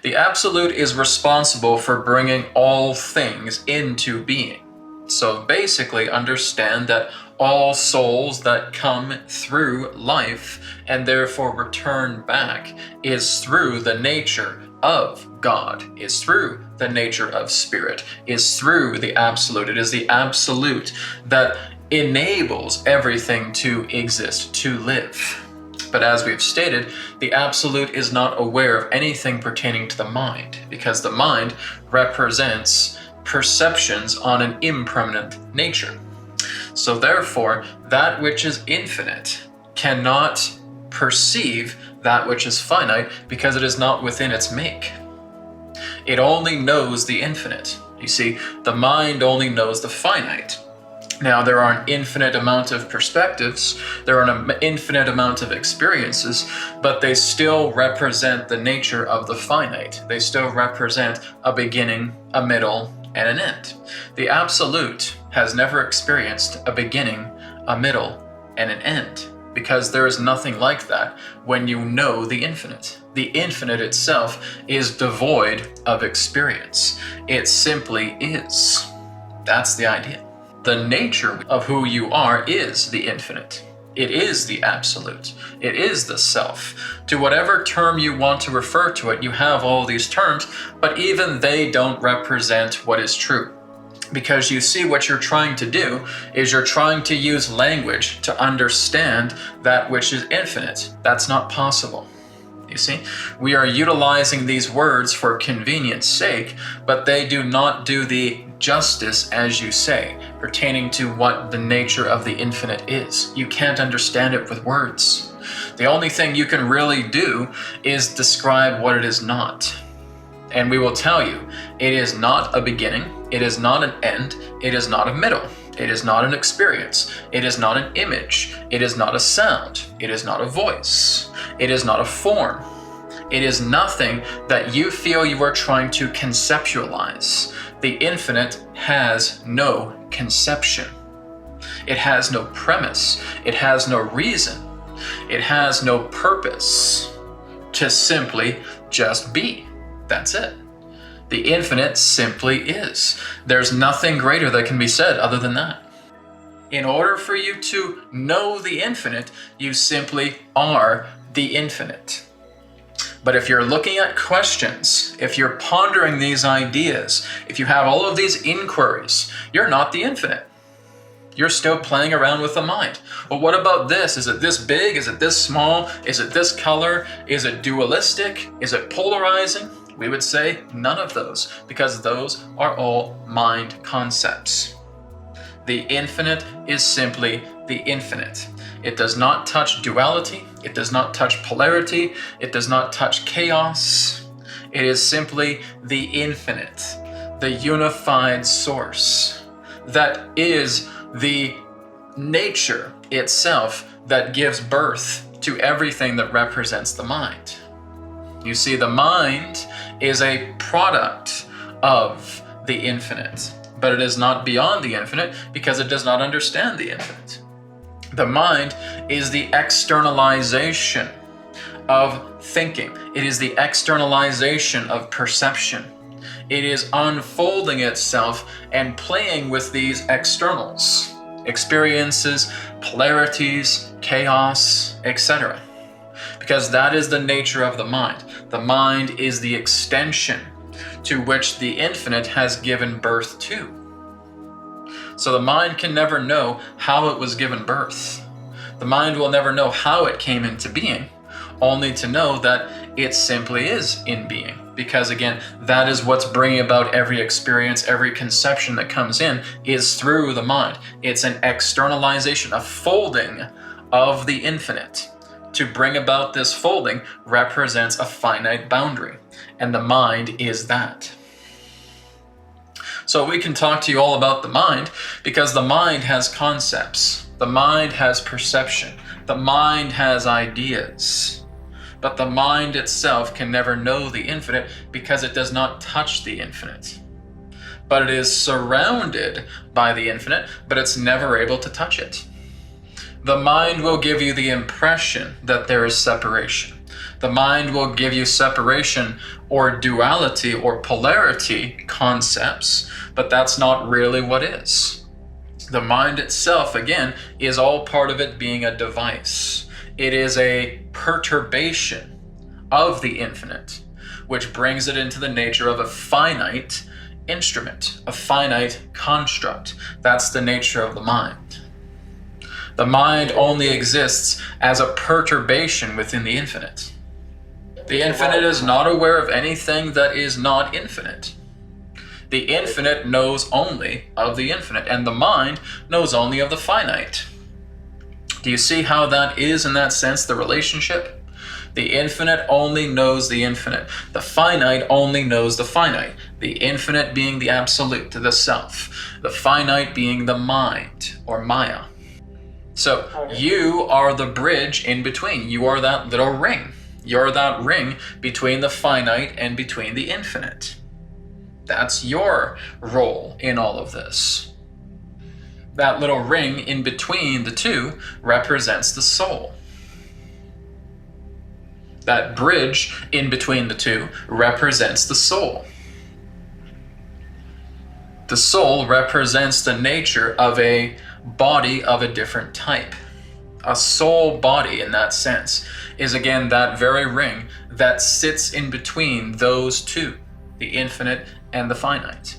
The Absolute is responsible for bringing all things into being. So basically understand that all souls that come through life and therefore return back is through the nature of God, is through the nature of Spirit, is through the Absolute. It is the Absolute that enables everything to exist, to live. But as we've stated, the Absolute is not aware of anything pertaining to the mind, because the mind represents perceptions on an impermanent nature. So therefore, that which is infinite cannot perceive that which is finite because it is not within its make. It only knows the infinite. You see, the mind only knows the finite. Now, there are an infinite amount of perspectives, there are an infinite amount of experiences, but they still represent the nature of the finite. They still represent a beginning, a middle, and an end. The Absolute has never experienced a beginning, a middle, and an end, because there is nothing like that when you know the infinite. The infinite itself is devoid of experience. It simply is. That's the idea. The nature of who you are is the infinite. It is the Absolute. It is the self. To whatever term you want to refer to it, you have all these terms, but even they don't represent what is true. Because you see, what you're trying to do is you're trying to use language to understand that which is infinite. That's not possible. You see, we are utilizing these words for convenience sake, but they do not do the justice, as you say, pertaining to what the nature of the infinite is. You can't understand it with words. The only thing you can really do is describe what it is not. And we will tell you, it is not a beginning, it is not an end, it is not a middle, it is not an experience, it is not an image, it is not a sound, it is not a voice, it is not a form. It is nothing that you feel you are trying to conceptualize. The infinite has no conception. It has no premise. It has no reason. It has no purpose to simply just be. That's it. The infinite simply is. There's nothing greater that can be said other than that. In order for you to know the infinite, you simply are the infinite. But if you're looking at questions, if you're pondering these ideas, if you have all of these inquiries, you're not the infinite. You're still playing around with the mind. Well, what about this? Is it this big? Is it this small? Is it this color? Is it dualistic? Is it polarizing? We would say none of those, because those are all mind concepts. The infinite is simply the infinite. It does not touch duality. It does not touch polarity. It does not touch chaos. It is simply the infinite, the unified source. That is the nature itself that gives birth to everything that represents the mind. You see, the mind is a product of the infinite, but it is not beyond the infinite because it does not understand the infinite. The mind is the externalization of thinking. It is the externalization of perception. It is unfolding itself and playing with these externals, experiences, polarities, chaos, etc. Because that is the nature of the mind. The mind is the extension to which the infinite has given birth to. So the mind can never know how it was given birth. The mind will never know how it came into being, only to know that it simply is in being. Because again, that is what's bringing about every experience, every conception that comes in is through the mind. It's an externalization, a folding of the infinite. To bring about this folding represents a finite boundary, and the mind is that. So we can talk to you all about the mind because the mind has concepts. The mind has perception. The mind has ideas. But the mind itself can never know the infinite because it does not touch the infinite. But it is surrounded by the infinite, but it's never able to touch it. The mind will give you the impression that there is separation. The mind will give you separation or duality or polarity concepts, but that's not really what is. The mind itself, again, is all part of it being a device. It is a perturbation of the infinite, which brings it into the nature of a finite instrument, a finite construct. That's the nature of the mind. The mind only exists as a perturbation within the infinite. The infinite is not aware of anything that is not infinite. The infinite knows only of the infinite, and the mind knows only of the finite. Do you see how that is, in that sense, the relationship? The infinite only knows the infinite. The finite only knows the finite. The infinite being the absolute, the self. The finite being the mind, or Maya. So you are the bridge in between. You are that little ring. You're that ring between the finite and between the infinite. That's your role in all of this. That little ring in between the two represents the soul. That bridge in between the two represents the soul. The soul represents the nature of a body of a different type. A soul body, in that sense, is again that very ring that sits in between those two, the infinite and the finite.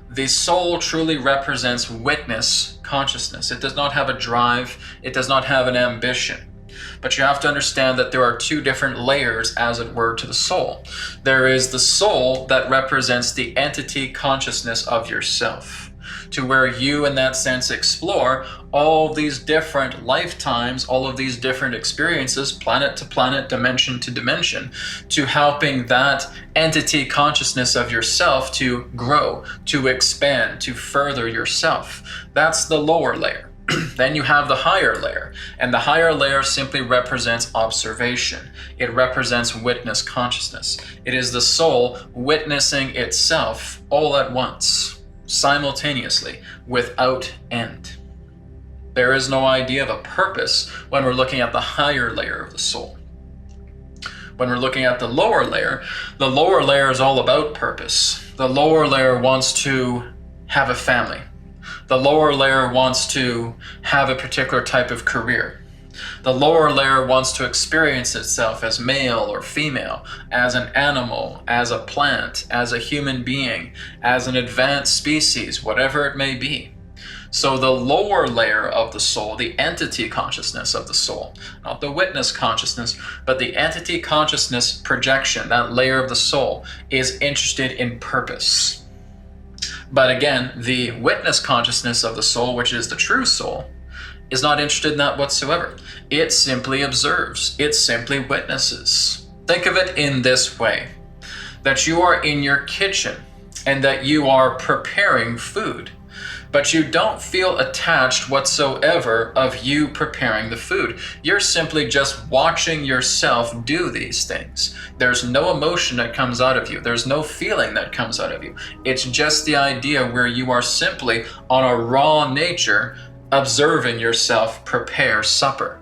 The soul truly represents witness consciousness. It does not have a drive, it does not have an ambition. But you have to understand that there are two different layers, as it were, to the soul. There is the soul that represents the entity consciousness of yourself, to where you, in that sense, explore all these different lifetimes, all of these different experiences, planet to planet, dimension to dimension, to helping that entity consciousness of yourself to grow, to expand, to further yourself. That's the lower layer. Then you have the higher layer, and the higher layer simply represents observation. It represents witness consciousness. It is the soul witnessing itself all at once, simultaneously, without end. There is no idea of a purpose when we're looking at the higher layer of the soul. When we're looking at the lower layer is all about purpose. The lower layer wants to have a family. The lower layer wants to have a particular type of career. The lower layer wants to experience itself as male or female, as an animal, as a plant, as a human being, as an advanced species, whatever it may be. So the lower layer of the soul, the entity consciousness of the soul, not the witness consciousness, but the entity consciousness projection, that layer of the soul, is interested in purpose. But again, the witness consciousness of the soul, which is the true soul, is not interested in that whatsoever. It simply observes. It simply witnesses. Think of it in this way, that you are in your kitchen and that you are preparing food, but you don't feel attached whatsoever of you preparing the food. You're simply just watching yourself do these things. There's no emotion that comes out of you. There's no feeling that comes out of you. It's just the idea where you are simply on a raw nature observing yourself prepare supper.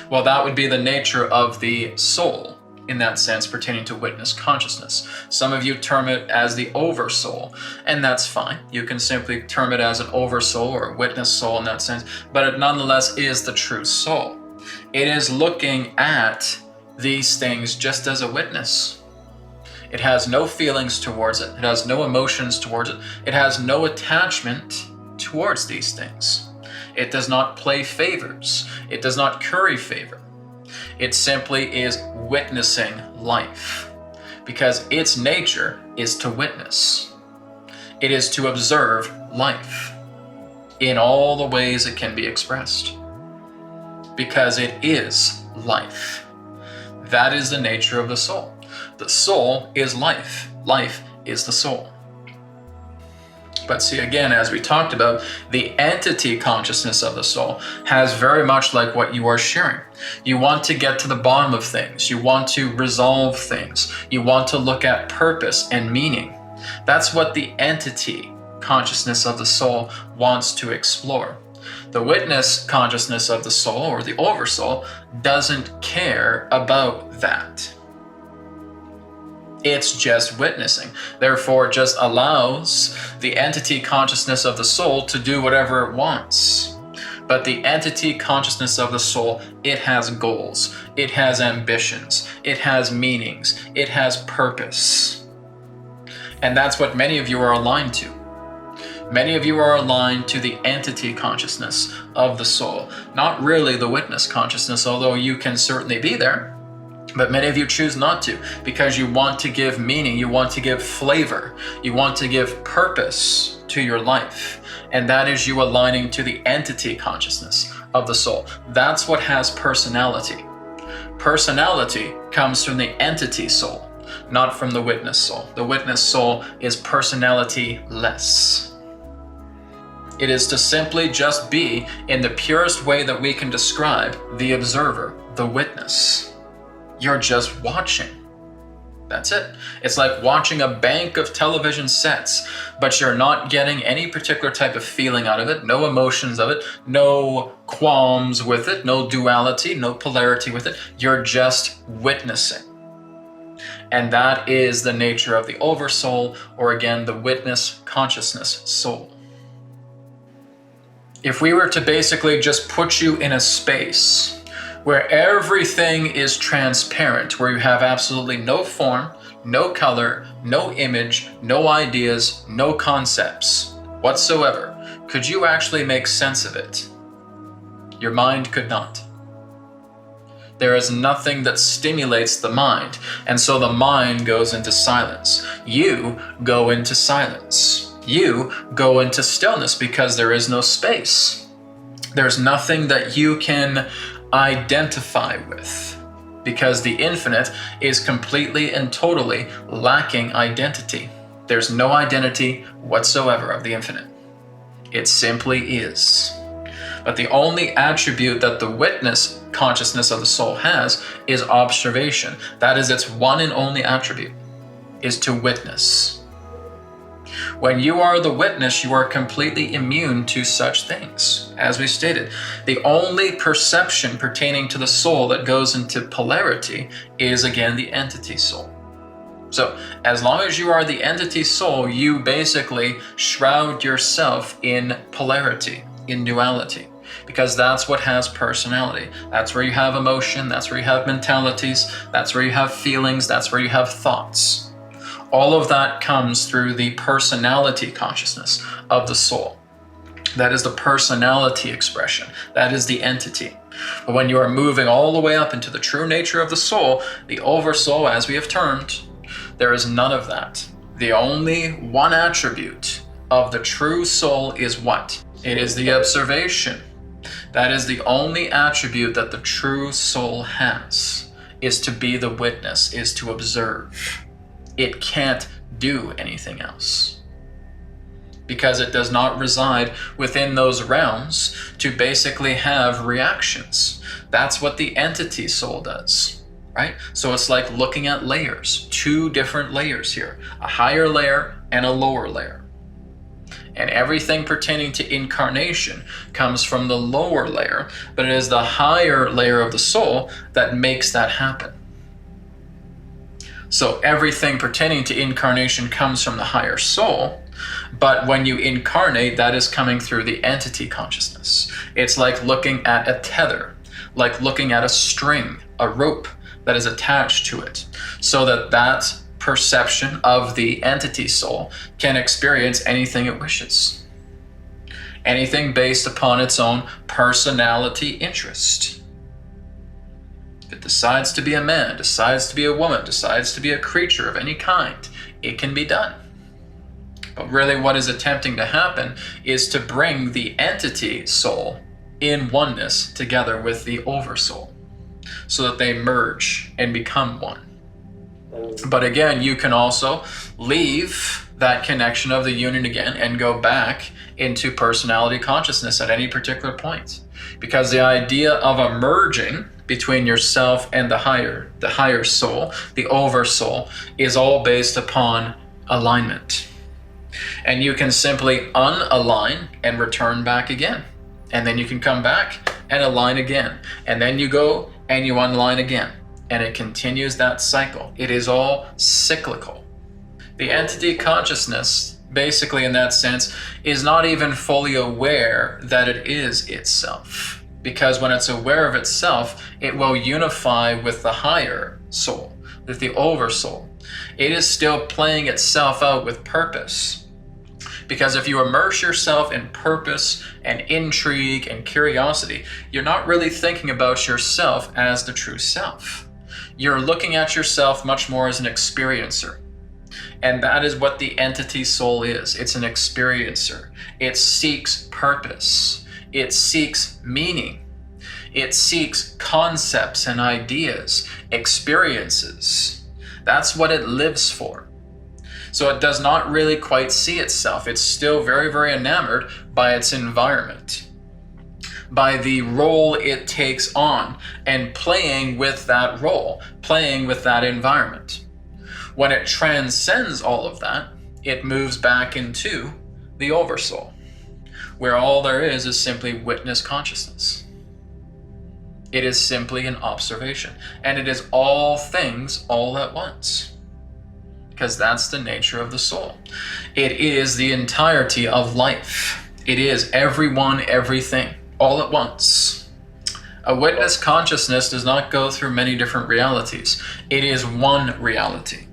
Well, that would be the nature of the soul, in that sense, pertaining to witness consciousness. Some of you term it as the Oversoul, and that's fine. You can simply term it as an Oversoul or a witness soul in that sense, but it nonetheless is the true soul. It is looking at these things just as a witness. It has no feelings towards it. It has no emotions towards it. It has no attachment towards these things. It does not play favors. It does not curry favor. It simply is witnessing life, because its nature is to witness. It is to observe life in all the ways it can be expressed, because it is life. That is the nature of the soul. The soul is life. Life is the soul. But see, again, as we talked about, the entity consciousness of the soul has very much like what you are sharing. You want to get to the bottom of things. You want to resolve things. You want to look at purpose and meaning. That's what the entity consciousness of the soul wants to explore. The witness consciousness of the soul, or the oversoul, doesn't care about that. It's just witnessing. Therefore, it just allows the entity consciousness of the soul to do whatever it wants. But the entity consciousness of the soul, it has goals, it has ambitions, it has meanings, it has purpose. And that's what many of you are aligned to. Many of you are aligned to the entity consciousness of the soul, not really the witness consciousness, although you can certainly be there. But many of you choose not to, because you want to give meaning, you want to give flavor, you want to give purpose to your life. And that is you aligning to the entity consciousness of the soul. That's what has personality. Personality comes from the entity soul, not from the witness soul. The witness soul is personality-less. It is to simply just be, in the purest way that we can describe, the observer, the witness. You're just watching. That's it. It's like watching a bank of television sets, but you're not getting any particular type of feeling out of it, no emotions of it, no qualms with it, no duality, no polarity with it. You're just witnessing. And that is the nature of the oversoul, or again, the witness consciousness soul. If we were to basically just put you in a space where everything is transparent, where you have absolutely no form, no color, no image, no ideas, no concepts whatsoever, could you actually make sense of it? Your mind could not. There is nothing that stimulates the mind, and so the mind goes into silence. You go into silence. You go into stillness because there is no space. There's nothing that you can identify with, because the infinite is completely and totally lacking identity. There's no identity whatsoever of the infinite. It simply is. But the only attribute that the witness consciousness of the soul has is observation. That is its one and only attribute, is to witness. When you are the witness, you are completely immune to such things. As we stated, the only perception pertaining to the soul that goes into polarity is, again, the entity soul. So, as long as you are the entity soul, you basically shroud yourself in polarity, in duality, because that's what has personality. That's where you have emotion, that's where you have mentalities, that's where you have feelings, that's where you have thoughts. All of that comes through the personality consciousness of the soul. That is the personality expression. That is the entity. But when you are moving all the way up into the true nature of the soul, the oversoul, as we have termed, there is none of that. The only one attribute of the true soul is what? It is the observation. That is the only attribute that the true soul has, is to be the witness, is to observe. It can't do anything else, because it does not reside within those realms to basically have reactions. That's what the entity soul does, right? So it's like looking at layers, two different layers here, a higher layer and a lower layer. And everything pertaining to incarnation comes from the lower layer, but it is the higher layer of the soul that makes that happen. So everything pertaining to incarnation comes from the higher soul, but when you incarnate, that is coming through the entity consciousness. It's like looking at a tether, like looking at a string, a rope that is attached to it, so that that perception of the entity soul can experience anything it wishes. Anything based upon its own personality interest. If it decides to be a man, decides to be a woman, decides to be a creature of any kind, it can be done. But really what is attempting to happen is to bring the entity soul in oneness together with the oversoul, so that they merge and become one. But again, you can also leave that connection of the union again and go back into personality consciousness at any particular point. Because the idea of a merging between yourself and the higher soul, the oversoul, is all based upon alignment. And you can simply unalign and return back again. And then you can come back and align again. And then you go and you unline again. And it continues that cycle. It is all cyclical. The entity consciousness, basically in that sense, is not even fully aware that it is itself. Because when it's aware of itself, it will unify with the higher soul, with the Oversoul. It is still playing itself out with purpose. Because if you immerse yourself in purpose and intrigue and curiosity, you're not really thinking about yourself as the true self. You're looking at yourself much more as an experiencer. And that is what the entity soul is. It's an experiencer. It seeks purpose. It seeks meaning. It seeks concepts and ideas, experiences. That's what it lives for. So it does not really quite see itself. It's still very, very enamored by its environment, by the role it takes on, and playing with that role, playing with that environment. When it transcends all of that, it moves back into the Oversoul, where all there is simply witness consciousness. It is simply an observation, and it is all things all at once. Because that's the nature of the soul. It is the entirety of life. It is everyone, everything, all at once. A witness consciousness does not go through many different realities. It is one reality.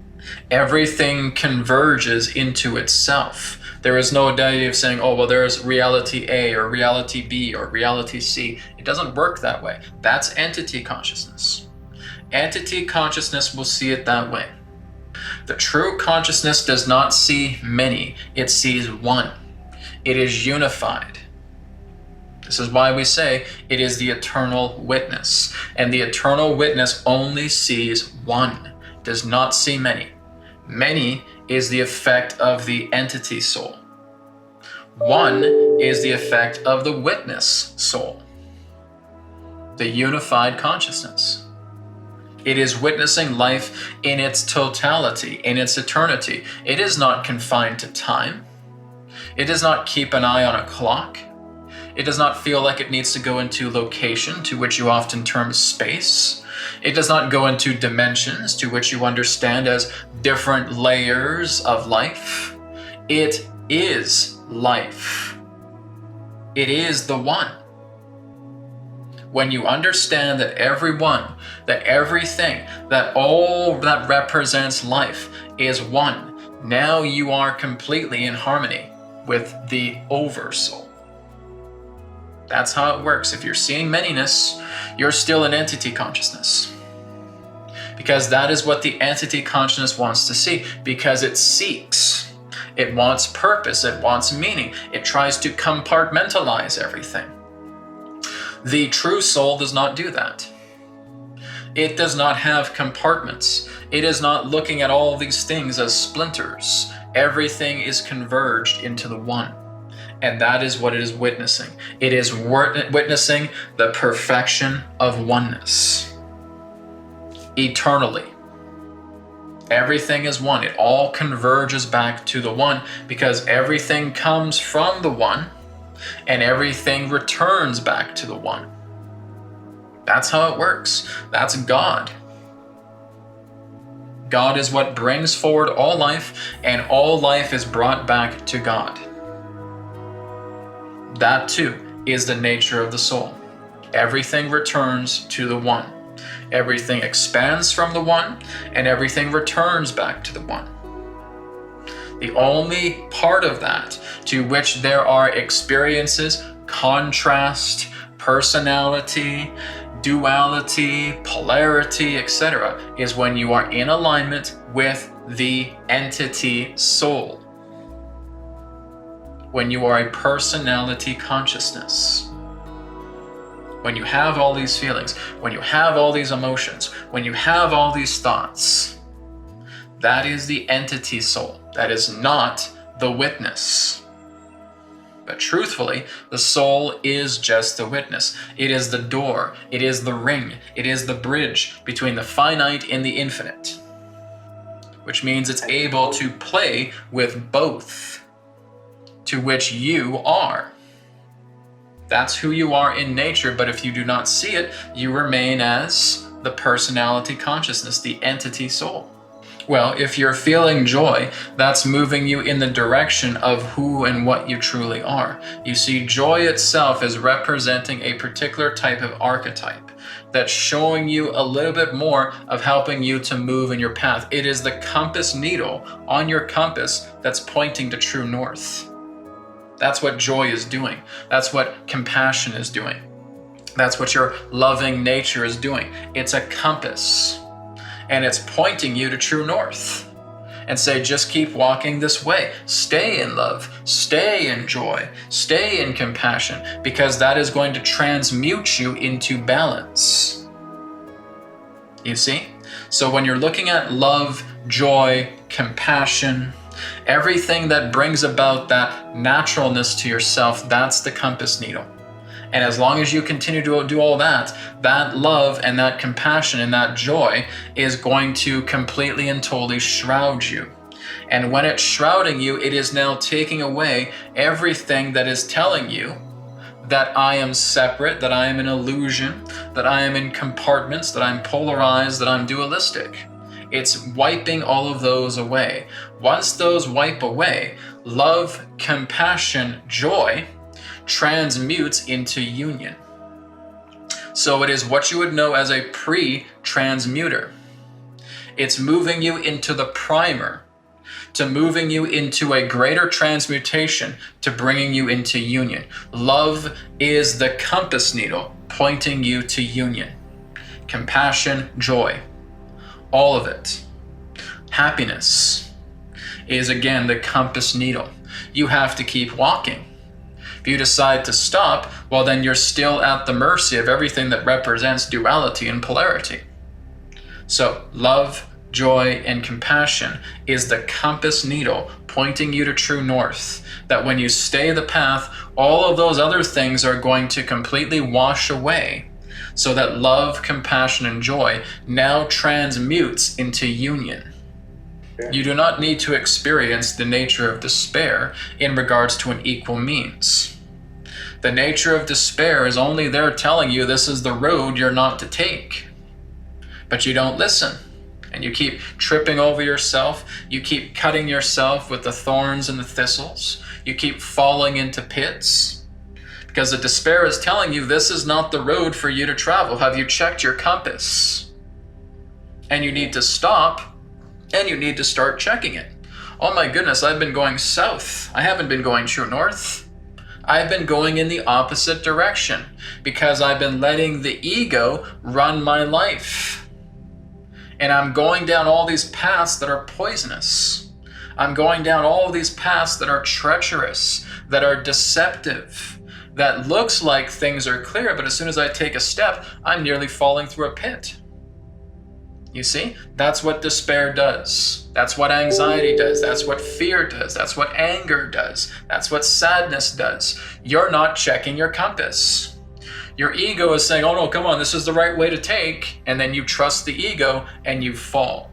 Everything converges into itself. There is no idea of saying, oh, well, there's reality A or reality B or reality C. It doesn't work that way. That's entity consciousness. Entity consciousness will see it that way. The true consciousness does not see many, it sees one. It is unified. This is why we say it is the eternal witness. And the eternal witness only sees one, does not see many. Many is the effect of the entity soul. One is the effect of the witness soul, the unified consciousness. It is witnessing life in its totality, in its eternity. It is not confined to time. It does not keep an eye on a clock. It does not feel like it needs to go into location, to which you often term space. It does not go into dimensions, to which you understand as different layers of life. It is life. It is the one. When you understand that everyone, that everything, that all that represents life is one, now you are completely in harmony with the Oversoul. That's how it works. If you're seeing manyness, you're still an entity consciousness. Because that is what the entity consciousness wants to see, because it seeks. It wants purpose, it wants meaning. It tries to compartmentalize everything. The true soul does not do that. It does not have compartments. It is not looking at all these things as splinters. Everything is converged into the one. And that is what it is witnessing. It is witnessing the perfection of oneness. Eternally. Everything is one. It all converges back to the one because everything comes from the one and everything returns back to the one. That's how it works. That's God. God is what brings forward all life, and all life is brought back to God. That too is the nature of the soul. Everything returns to the one. Everything expands from the one, and everything returns back to the one. The only part of that to which there are experiences, contrast, personality, duality, polarity, etc., is when you are in alignment with the entity soul. When you are a personality consciousness. When you have all these feelings, when you have all these emotions, when you have all these thoughts, that is the entity soul. That is not the witness. But truthfully, the soul is just the witness. It is the door. It is the ring. It is the bridge between the finite and the infinite. Which means it's able to play with both, to which you are. That's who you are in nature, but if you do not see it, you remain as the personality consciousness, the entity soul. Well, if you're feeling joy, that's moving you in the direction of who and what you truly are. You see, joy itself is representing a particular type of archetype that's showing you a little bit more of helping you to move in your path. It is the compass needle on your compass that's pointing to true north. That's what joy is doing. That's what compassion is doing. That's what your loving nature is doing. It's a compass. And it's pointing you to true north and say, just keep walking this way. Stay in love, stay in joy, stay in compassion, because that is going to transmute you into balance. You see? So when you're looking at love, joy, compassion, everything that brings about that naturalness to yourself, that's the compass needle. And as long as you continue to do all that, that love and that compassion and that joy is going to completely and totally shroud you. And when it's shrouding you, it is now taking away everything that is telling you that I am separate, that I am an illusion, that I am in compartments, that I'm polarized, that I'm dualistic. It's wiping all of those away. Once those wipe away, love, compassion, joy transmutes into union. So it is what you would know as a pre-transmuter. It's moving you into the primer, to moving you into a greater transmutation, to bringing you into union. Love is the compass needle pointing you to union. Compassion, joy, all of it. Happiness is again the compass needle. You have to keep walking. If you decide to stop, well, then you're still at the mercy of everything that represents duality and polarity. So love, joy, and compassion is the compass needle pointing you to true north. That when you stay the path, all of those other things are going to completely wash away, so that love, compassion, and joy now transmutes into union. You do not need to experience the nature of despair in regards to an equal means. The nature of despair is only there telling you this is the road you're not to take. But you don't listen. And you keep tripping over yourself. You keep cutting yourself with the thorns and the thistles. You keep falling into pits. Because the despair is telling you this is not the road for you to travel. Have you checked your compass? And you need to stop. And you need to start checking it. Oh my goodness, I've been going south. I haven't been going true north. I've been going in the opposite direction because I've been letting the ego run my life. And I'm going down all these paths that are poisonous. I'm going down all these paths that are treacherous, that are deceptive, that looks like things are clear, but as soon as I take a step, I'm nearly falling through a pit. You see, that's what despair does. That's what anxiety does. That's what fear does. That's what anger does. That's what sadness does. You're not checking your compass. Your ego is saying, oh no, come on, this is the right way to take. And then you trust the ego and you fall.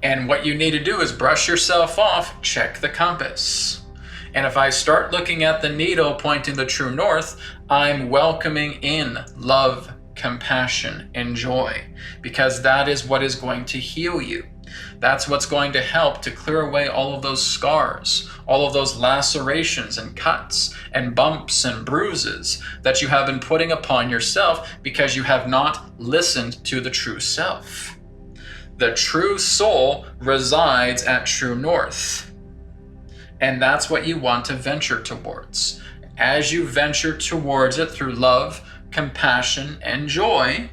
And what you need to do is brush yourself off, check the compass. And if I start looking at the needle pointing the true north, I'm welcoming in love, compassion, and joy, because that is what is going to heal you. That's what's going to help to clear away all of those scars, all of those lacerations and cuts and bumps and bruises that you have been putting upon yourself because you have not listened to the true self. The true soul resides at true north. And that's what you want to venture towards. As you venture towards it through love, compassion, and joy,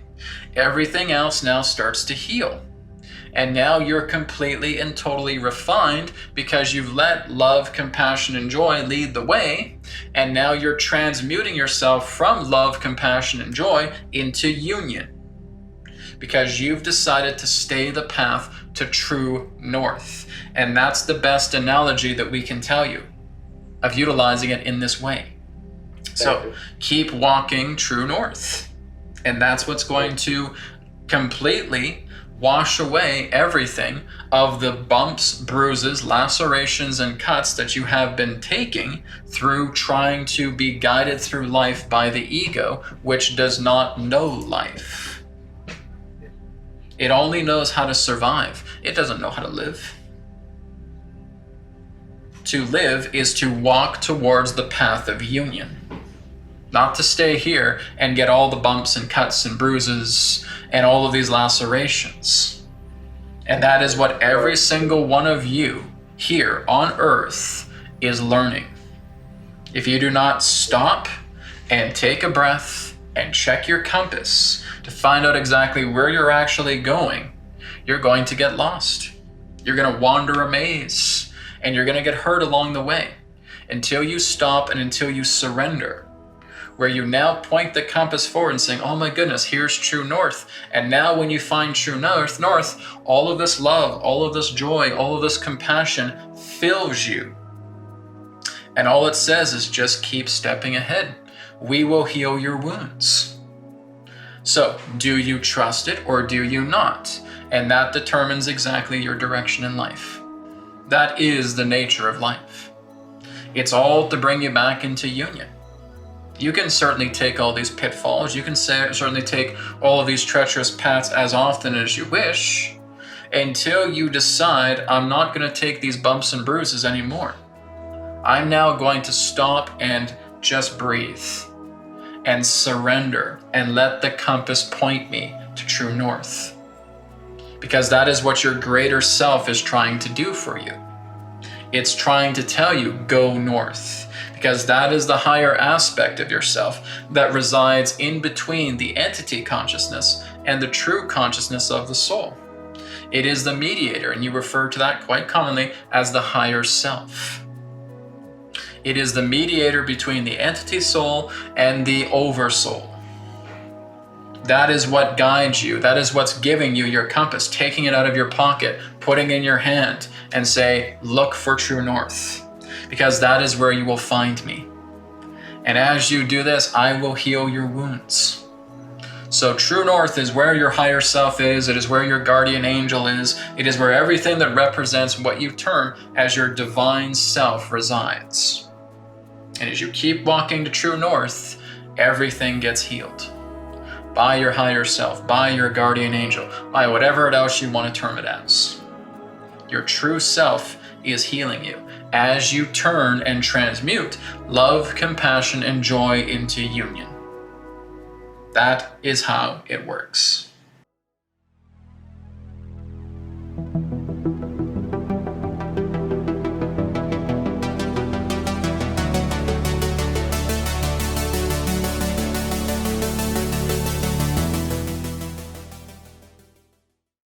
everything else now starts to heal. And now you're completely and totally refined because you've let love, compassion, and joy lead the way. And now you're transmuting yourself from love, compassion, and joy into union, because you've decided to stay the path to true north. And that's the best analogy that we can tell you of utilizing it in this way. So keep walking true north. And that's what's going to completely wash away everything of the bumps, bruises, lacerations, and cuts that you have been taking through trying to be guided through life by the ego, which does not know life. It only knows how to survive. It doesn't know how to live. To live is to walk towards the path of union. Not to stay here and get all the bumps and cuts and bruises and all of these lacerations. And that is what every single one of you here on earth is learning. If you do not stop and take a breath and check your compass to find out exactly where you're actually going, you're going to get lost. You're going to wander a maze and you're going to get hurt along the way until you stop and until you surrender, where you now point the compass forward and saying, oh my goodness, here's true north. And now when you find true north, all of this love, all of this joy, all of this compassion fills you. And all it says is just keep stepping ahead. We will heal your wounds. So do you trust it or do you not? And that determines exactly your direction in life. That is the nature of life. It's all to bring you back into union. You can certainly take all these pitfalls. You can certainly take all of these treacherous paths as often as you wish until you decide, I'm not going to take these bumps and bruises anymore. I'm now going to stop and just breathe and surrender and let the compass point me to true north. Because that is what your greater self is trying to do for you. It's trying to tell you, go north. Because that is the higher aspect of yourself that resides in between the entity consciousness and the true consciousness of the soul. It is the mediator, and you refer to that quite commonly as the higher self. It is the mediator between the entity soul and the oversoul. That is what guides you. That is what's giving you your compass, taking it out of your pocket, putting it in your hand, and say, look for true north. Because that is where you will find me. And as you do this, I will heal your wounds. So true north is where your higher self is. It is where your guardian angel is. It is where everything that represents what you term as your divine self resides. And as you keep walking to true north, everything gets healed. By your higher self, by your guardian angel, by whatever else you want to term it as. Your true self is healing you as you turn and transmute love, compassion, and joy into union. That is how it works.